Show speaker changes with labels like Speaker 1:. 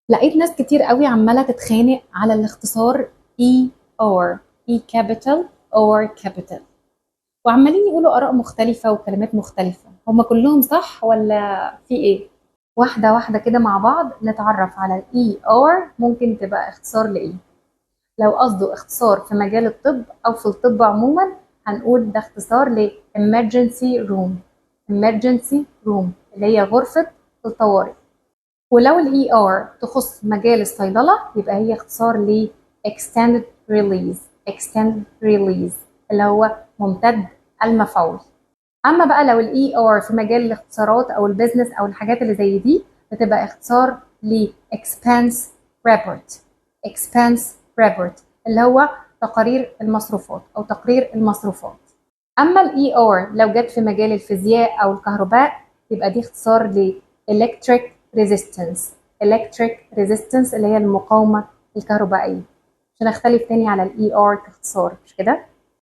Speaker 1: لقيت ناس كتير قوي عمالة تتخانق على الاختصار ER E capital or capital، وعمالين يقولوا آراء مختلفة وكلمات مختلفة. هما كلهم صح ولا في ايه؟ واحدة واحدة كده مع بعض نتعرف على ال ER ممكن تبقى اختصار لإيه. لو قصده اختصار في مجال الطب أو في الطب عموما هنقول ده اختصار ل emergency room. emergency room اللي هي غرفة الطوارئ. ولو ال ER تخص مجال الصيدلة يبقى هي اختصار ل extended release. extended release اللي هو ممتد المفعول. أما بقى لو ال ER في مجال الاختصارات أو البيزنس أو الحاجات اللي زي دي بتبقى اختصار ل expense report. expense report اللي هو تقارير المصروفات أو تقرير المصروفات. أما ال ER لو جت في مجال الفيزياء أو الكهرباء يبقى دي اختصار ل electric resistance. electric resistance اللي هي المقاومة الكهربائية. عشان أختلف تاني على ال ER كاختصار، مش كده؟